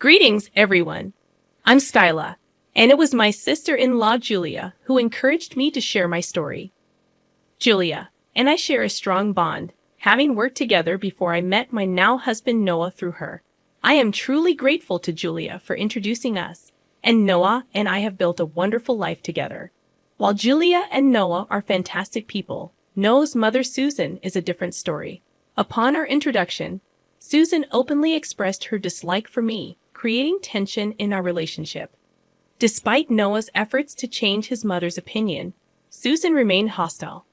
Greetings, everyone. I'm Skyla, and it was my sister-in-law Julia who encouraged me to share my story. Julia and I share a strong bond, having worked together before I met my now husband Noah through her. I am truly grateful to Julia for introducing us, and Noah and I have built a wonderful life together. While Julia and Noah are fantastic people, Noah's mother Susan is a different story. Upon our introduction, Susan openly expressed her dislike for me, creating tension in our relationship. Despite Noah's efforts to change his mother's opinion, Susan remained hostile.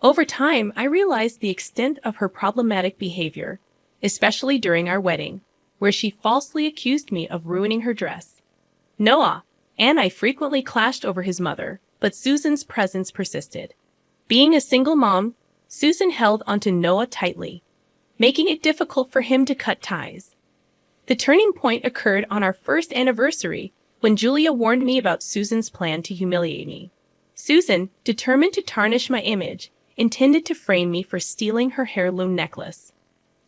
Over time, I realized the extent of her problematic behavior, especially during our wedding, where she falsely accused me of ruining her dress. Noah and I frequently clashed over his mother, but Susan's presence persisted. Being a single mom, Susan held onto Noah tightly, making it difficult for him to cut ties. The turning point occurred on our first anniversary when Julia warned me about Susan's plan to humiliate me. Susan, determined to tarnish my image, intended to frame me for stealing her heirloom necklace.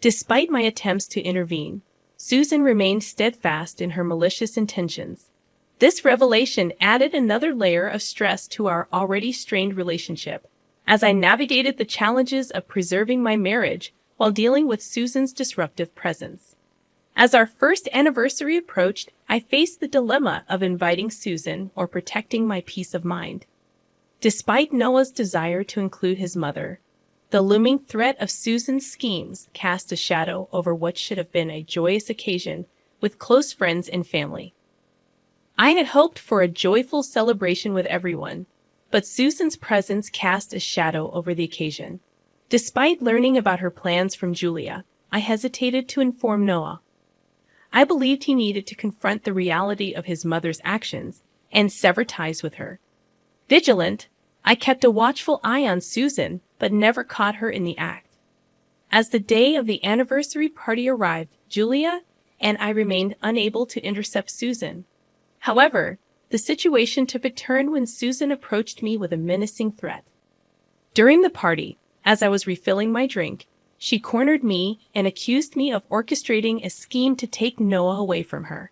Despite my attempts to intervene, Susan remained steadfast in her malicious intentions. This revelation added another layer of stress to our already strained relationship, as I navigated the challenges of preserving my marriage while dealing with Susan's disruptive presence. As our first anniversary approached, I faced the dilemma of inviting Susan or protecting my peace of mind. Despite Noah's desire to include his mother, the looming threat of Susan's schemes cast a shadow over what should have been a joyous occasion with close friends and family. I had hoped for a joyful celebration with everyone, but Susan's presence cast a shadow over the occasion. Despite learning about her plans from Julia, I hesitated to inform Noah. I believed he needed to confront the reality of his mother's actions and sever ties with her. Vigilant, I kept a watchful eye on Susan, but never caught her in the act. As the day of the anniversary party arrived, Julia and I remained unable to intercept Susan. However, the situation took a turn when Susan approached me with a menacing threat. During the party, as I was refilling my drink, she cornered me and accused me of orchestrating a scheme to take Noah away from her.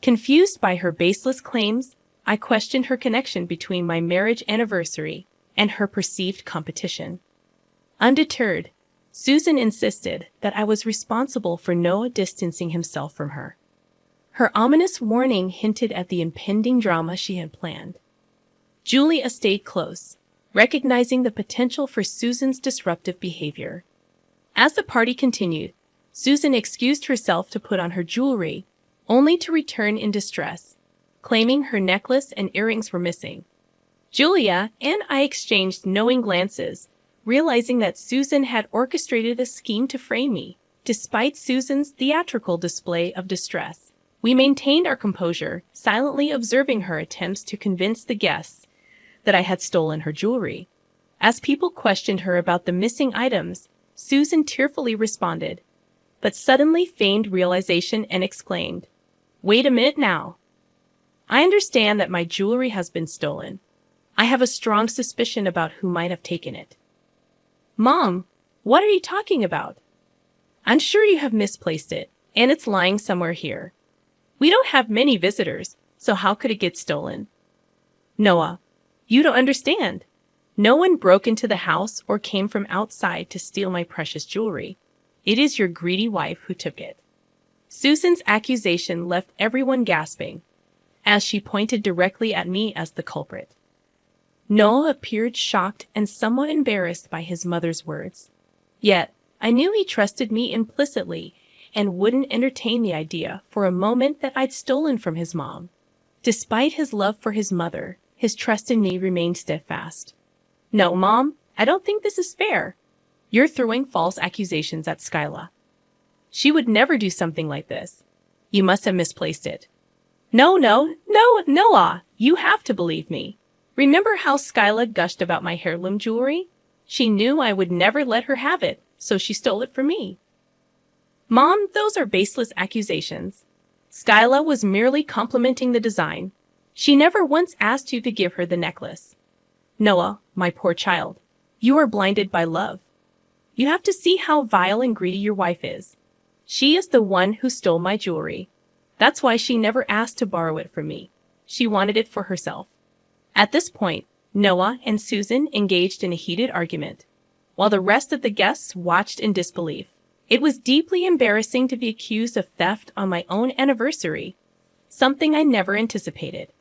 Confused by her baseless claims, I questioned her connection between my marriage anniversary and her perceived competition. Undeterred, Susan insisted that I was responsible for Noah distancing himself from her. Her ominous warning hinted at the impending drama she had planned. Julia stayed close, recognizing the potential for Susan's disruptive behavior. As the party continued, Susan excused herself to put on her jewelry, only to return in distress, claiming her necklace and earrings were missing. Julia and I exchanged knowing glances, realizing that Susan had orchestrated a scheme to frame me. Despite Susan's theatrical display of distress, we maintained our composure, silently observing her attempts to convince the guests that I had stolen her jewelry. As people questioned her about the missing items, Susan tearfully responded, but suddenly feigned realization and exclaimed, "Wait a minute now. I understand that my jewelry has been stolen. I have a strong suspicion about who might have taken it." "Mom, what are you talking about? I'm sure you have misplaced it, and it's lying somewhere here. We don't have many visitors, so how could it get stolen?" "Noah, you don't understand. No one broke into the house or came from outside to steal my precious jewelry. It is your greedy wife who took it." Susan's accusation left everyone gasping, as she pointed directly at me as the culprit. Noah appeared shocked and somewhat embarrassed by his mother's words. Yet, I knew he trusted me implicitly and wouldn't entertain the idea for a moment that I'd stolen from his mom. Despite his love for his mother, his trust in me remained steadfast. "No, Mom, I don't think this is fair. You're throwing false accusations at Skyla. She would never do something like this. You must have misplaced it." No, Noah, you have to believe me. Remember how Skyla gushed about my heirloom jewelry? She knew I would never let her have it, so she stole it from me." "Mom, those are baseless accusations. Skyla was merely complimenting the design. She never once asked you to give her the necklace." "Noah, my poor child, you are blinded by love. You have to see how vile and greedy your wife is. She is the one who stole my jewelry. That's why she never asked to borrow it from me. She wanted it for herself. At this point, Noah and Susan engaged in a heated argument, while the rest of the guests watched in disbelief. It was deeply embarrassing to be accused of theft on my own anniversary, something I never anticipated.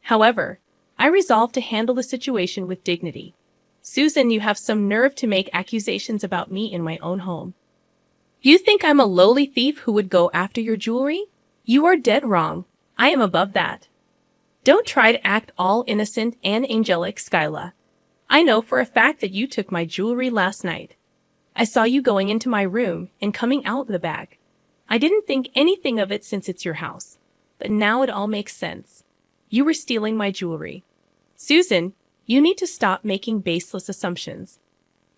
However, I resolved to handle the situation with dignity. Susan, you have some nerve to make accusations about me in my own home. You think I'm a lowly thief who would go after your jewelry? You are dead wrong. I am above that. Don't try to act all innocent and angelic, Skyla. I know for a fact that you took my jewelry last night. I saw you going into my room and coming out the bag. I didn't think anything of it since it's your house, but now it all makes sense. You were stealing my jewelry. Susan, you need to stop making baseless assumptions.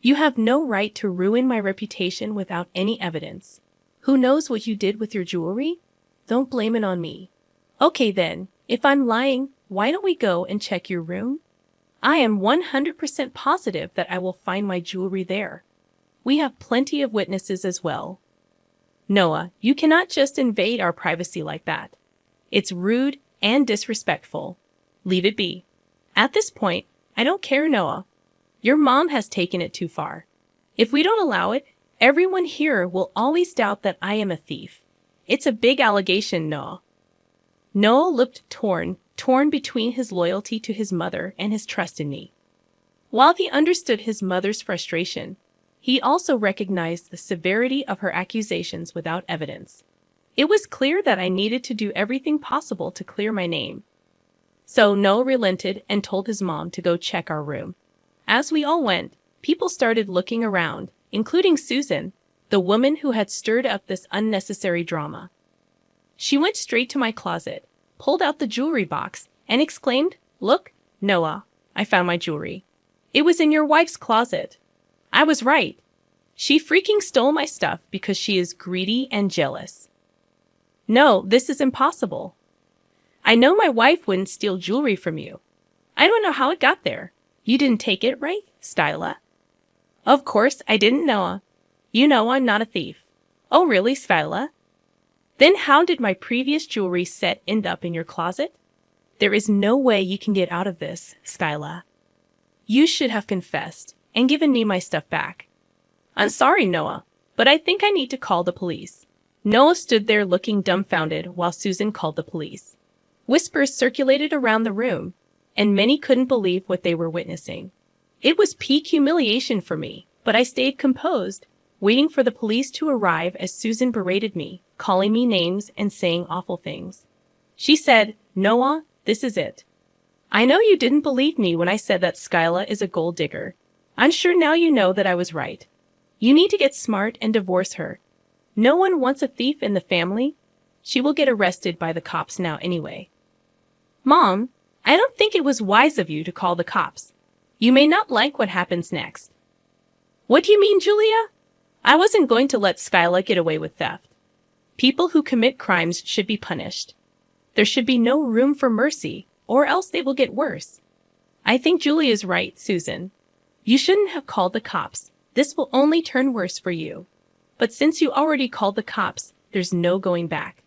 You have no right to ruin my reputation without any evidence. Who knows what you did with your jewelry? Don't blame it on me. Okay then, if I'm lying, why don't we go and check your room? I am 100% positive that I will find my jewelry there. We have plenty of witnesses as well. Noah, you cannot just invade our privacy like that. It's rude and disrespectful. Leave it be. At this point, I don't care, Noah. Your mom has taken it too far. If we don't allow it, everyone here will always doubt that I am a thief. It's a big allegation, Noah. Noah looked torn between his loyalty to his mother and his trust in me. While he understood his mother's frustration, he also recognized the severity of her accusations without evidence. It was clear that I needed to do everything possible to clear my name. So Noah relented and told his mom to go check our room. As we all went, people started looking around, including Susan, the woman who had stirred up this unnecessary drama. She went straight to my closet, pulled out the jewelry box, and exclaimed, "Look, Noah, I found my jewelry. It was in your wife's closet." I was right. She freaking stole my stuff because she is greedy and jealous. No, this is impossible. I know my wife wouldn't steal jewelry from you. I don't know how it got there. You didn't take it, right, Skyla? Of course I didn't, Noah. You know I'm not a thief. Oh really, Skyla? Then how did my previous jewelry set end up in your closet? There is no way you can get out of this, Skyla. You should have confessed and given me my stuff back. I'm sorry, Noah, but I think I need to call the police. Noah stood there looking dumbfounded while Susan called the police. Whispers circulated around the room, and many couldn't believe what they were witnessing. It was peak humiliation for me, but I stayed composed, waiting for the police to arrive as Susan berated me, calling me names and saying awful things. She said, "Noah, this is it. I know you didn't believe me when I said that Skyla is a gold digger. I'm sure now you know that I was right. You need to get smart and divorce her. No one wants a thief in the family. She will get arrested by the cops now anyway." Mom, I don't think it was wise of you to call the cops. You may not like what happens next. What do you mean, Julia? I wasn't going to let Skyla get away with theft. People who commit crimes should be punished. There should be no room for mercy, or else they will get worse. I think Julia is right, Susan. You shouldn't have called the cops. This will only turn worse for you. But since you already called the cops, there's no going back.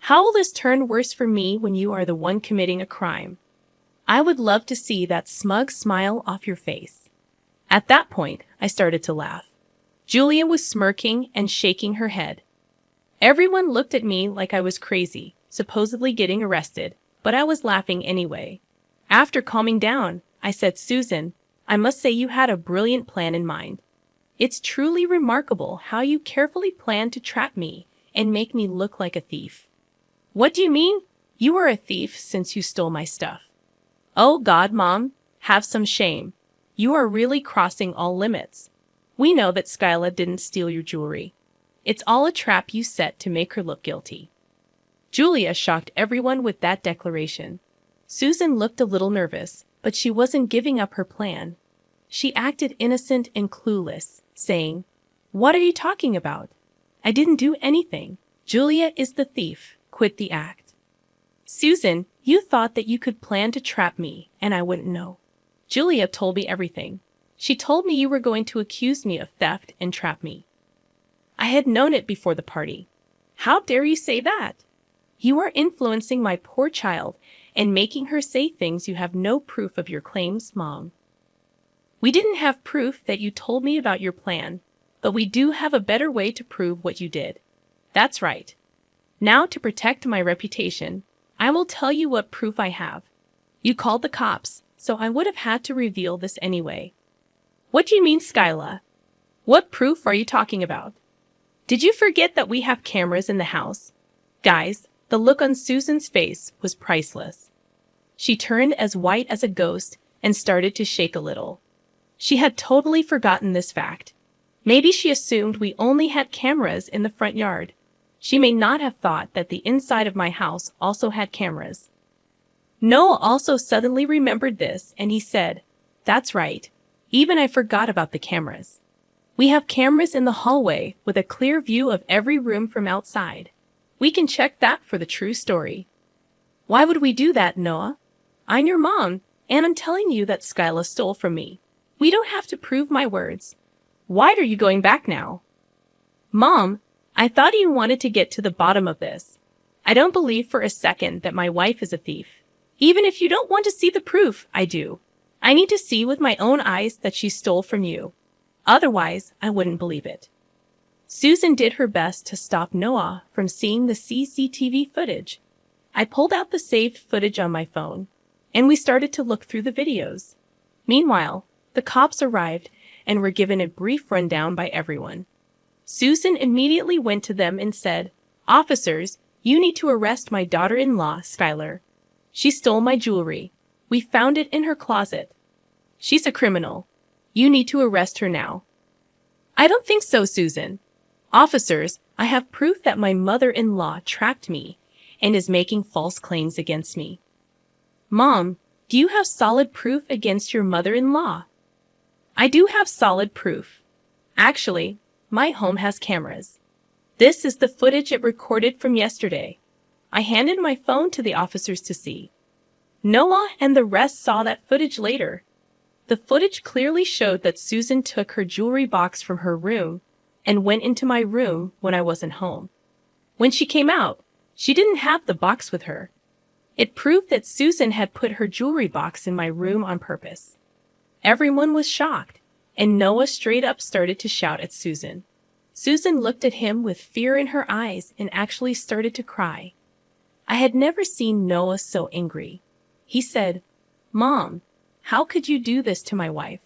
How will this turn worse for me when you are the one committing a crime? I would love to see that smug smile off your face. At that point, I started to laugh. Julia was smirking and shaking her head. Everyone looked at me like I was crazy, supposedly getting arrested, but I was laughing anyway. After calming down, I said, "Susan, I must say you had a brilliant plan in mind. It's truly remarkable how you carefully planned to trap me and make me look like a thief." What do you mean? You are a thief since you stole my stuff. Oh God, Mom, have some shame. You are really crossing all limits. We know that Skyla didn't steal your jewelry. It's all a trap you set to make her look guilty. Julia shocked everyone with that declaration. Susan looked a little nervous, but she wasn't giving up her plan. She acted innocent and clueless, saying, "What are you talking about? I didn't do anything. Julia is the thief. Quit the act." Susan, you thought that you could plan to trap me, and I wouldn't know. Julia told me everything. She told me you were going to accuse me of theft and trap me. I had known it before the party. How dare you say that? You are influencing my poor child and making her say things you have no proof of your claims, Mom. We didn't have proof that you told me about your plan, but we do have a better way to prove what you did. That's right. Now, to protect my reputation, I will tell you what proof I have. You called the cops, so I would have had to reveal this anyway. What do you mean, Skyla? What proof are you talking about? Did you forget that we have cameras in the house? Guys, the look on Susan's face was priceless. She turned as white as a ghost and started to shake a little. She had totally forgotten this fact. Maybe she assumed we only had cameras in the front yard. She may not have thought that the inside of my house also had cameras. Noah also suddenly remembered this, and he said, "That's right. Even I forgot about the cameras. We have cameras in the hallway with a clear view of every room from outside. We can check that for the true story." "Why would we do that, Noah? I'm your mom, and I'm telling you that Skyla stole from me. We don't have to prove my words. Why are you going back now?" "Mom, I thought you wanted to get to the bottom of this. I don't believe for a second that my wife is a thief. Even if you don't want to see the proof, I do. I need to see with my own eyes that she stole from you. Otherwise, I wouldn't believe it." Susan did her best to stop Noah from seeing the CCTV footage. I pulled out the saved footage on my phone, and we started to look through the videos. Meanwhile, the cops arrived and were given a brief rundown by everyone. Susan immediately went to them and said, "Officers, you need to arrest my daughter-in-law, Skylar. She stole my jewelry. We found it in her closet. She's a criminal. You need to arrest her now." "I don't think so, Susan. Officers, I have proof that my mother-in-law tracked me and is making false claims against me." "Mom, do you have solid proof against your mother-in-law?" "I do have solid proof. Actually, my home has cameras. This is the footage it recorded from yesterday. I handed my phone to the officers to see. Noah and the rest saw that footage later. The footage clearly showed that Susan took her jewelry box from her room and went into my room when I wasn't home. When she came out, she didn't have the box with her. It proved that Susan had put her jewelry box in my room on purpose." Everyone was shocked, and Noah straight up started to shout at Susan. Susan looked at him with fear in her eyes and actually started to cry. I had never seen Noah so angry. He said, "Mom, how could you do this to my wife?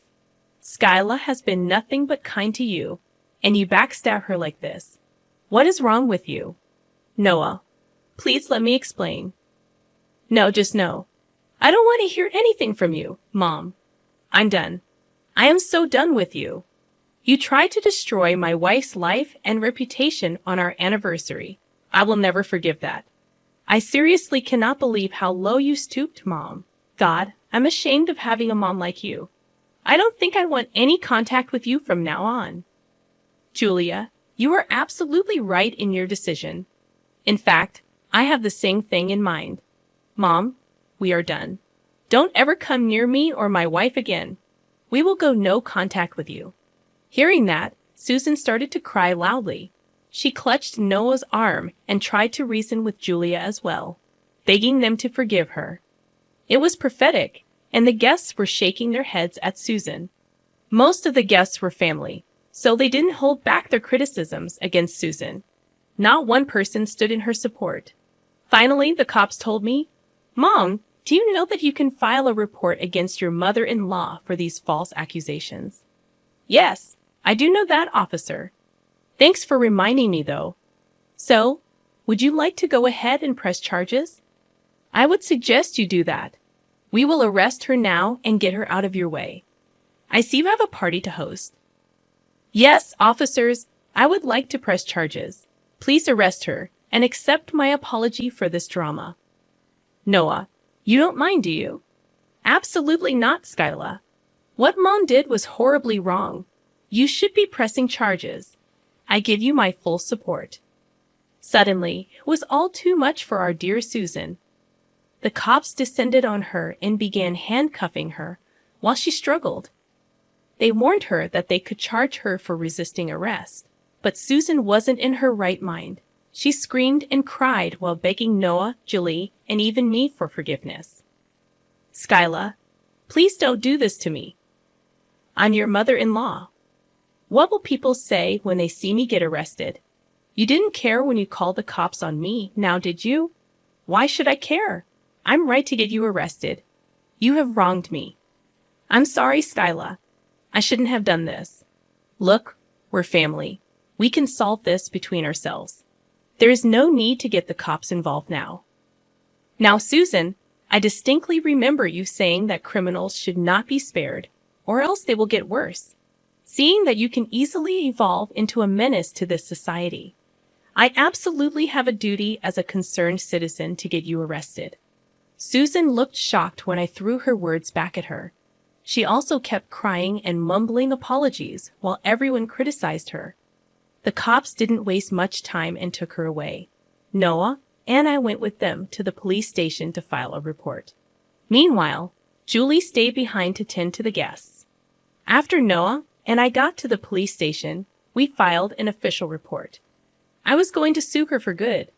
Skyla has been nothing but kind to you, and you backstab her like this. What is wrong with you?" "Noah, please let me explain." "No, just no. I don't want to hear anything from you, Mom. I'm done. I am so done with you. You tried to destroy my wife's life and reputation on our anniversary. I will never forgive that. I seriously cannot believe how low you stooped, Mom. God, I'm ashamed of having a mom like you. I don't think I want any contact with you from now on." "Julia, you are absolutely right in your decision. In fact, I have the same thing in mind. Mom, we are done. Don't ever come near me or my wife again. We will go no contact with you." Hearing that, Susan started to cry loudly. She clutched Noah's arm and tried to reason with Julia as well, begging them to forgive her. It was prophetic, and the guests were shaking their heads at Susan. Most of the guests were family, so they didn't hold back their criticisms against Susan. Not one person stood in her support. Finally, the cops told me, "Mom, do you know that you can file a report against your mother-in-law for these false accusations?" "Yes, I do know that, officer. Thanks for reminding me, though. So, would you like to go ahead and press charges?" "I would suggest you do that. We will arrest her now and get her out of your way. I see you have a party to host." "Yes, officers, I would like to press charges. Please arrest her and accept my apology for this drama." "Noah, you don't mind, do you?" "Absolutely not, Skyla. What Mom did was horribly wrong. You should be pressing charges. I give you my full support." Suddenly, it was all too much for our dear Susan. The cops descended on her and began handcuffing her while she struggled. They warned her that they could charge her for resisting arrest, but Susan wasn't in her right mind. She screamed and cried while begging Noah, Julie, and even me for forgiveness. Skyla, please don't do this to me. I'm your mother-in-law. What will people say when they see me get arrested? You didn't care when you called the cops on me, now did you? Why should I care? I'm right to get you arrested. You have wronged me. I'm sorry, Skyla. I shouldn't have done this. Look, we're family. We can solve this between ourselves. There is no need to get the cops involved now. Now, Susan, I distinctly remember you saying that criminals should not be spared, or else they will get worse. Seeing that you can easily evolve into a menace to this society, I absolutely have a duty as a concerned citizen to get you arrested. Susan looked shocked when I threw her words back at her. She also kept crying and mumbling apologies while everyone criticized her. The cops didn't waste much time and took her away. Noah and I went with them to the police station to file a report. Meanwhile, Julie stayed behind to tend to the guests. After Noah and I got to the police station, we filed an official report. I was going to sue her for good.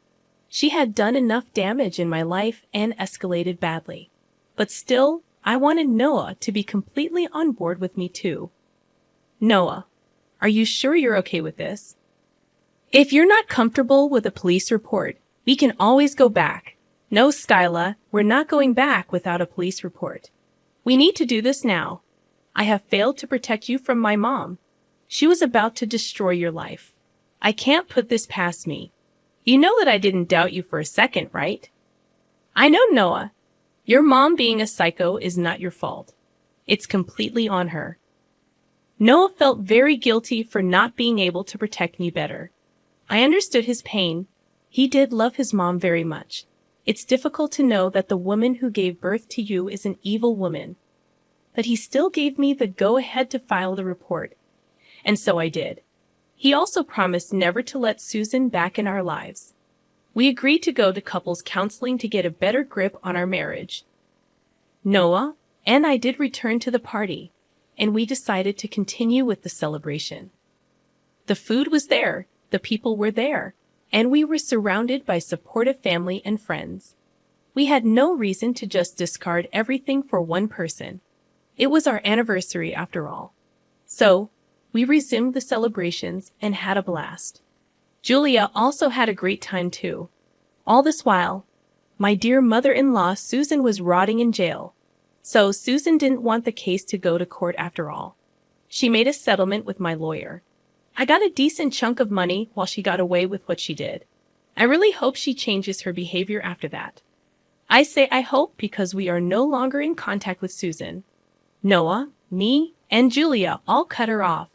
She had done enough damage in my life and escalated badly. But still, I wanted Noah to be completely on board with me too. Noah, are you sure you're okay with this? If you're not comfortable with a police report, we can always go back. No, Skyla, we're not going back without a police report. We need to do this now. I have failed to protect you from my mom. She was about to destroy your life. I can't put this past me. You know that I didn't doubt you for a second, right? I know, Noah. Your mom being a psycho is not your fault. It's completely on her. Noah felt very guilty for not being able to protect me better. I understood his pain. He did love his mom very much. It's difficult to know that the woman who gave birth to you is an evil woman. But he still gave me the go-ahead to file the report. And so I did. He also promised never to let Susan back in our lives. We agreed to go to couples counseling to get a better grip on our marriage. Noah and I did return to the party, and we decided to continue with the celebration. The food was there, the people were there, and we were surrounded by supportive family and friends. We had no reason to just discard everything for one person. It was our anniversary after all. So, we resumed the celebrations and had a blast. Julia also had a great time too. All this while, my dear mother-in-law Susan was rotting in jail. So Susan didn't want the case to go to court after all. She made a settlement with my lawyer. I got a decent chunk of money while she got away with what she did. I really hope she changes her behavior after that. I say I hope because we are no longer in contact with Susan. Noah, me, and Julia all cut her off,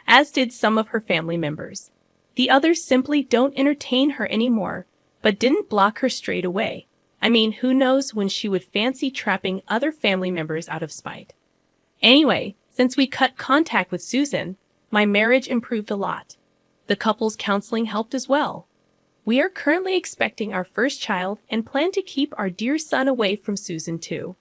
as did some of her family members. The others simply don't entertain her anymore, but didn't block her straight away. I mean, who knows when she would fancy trapping other family members out of spite. Anyway, since we cut contact with Susan, my marriage improved a lot. The couple's counseling helped as well. We are currently expecting our first child and plan to keep our dear son away from Susan too.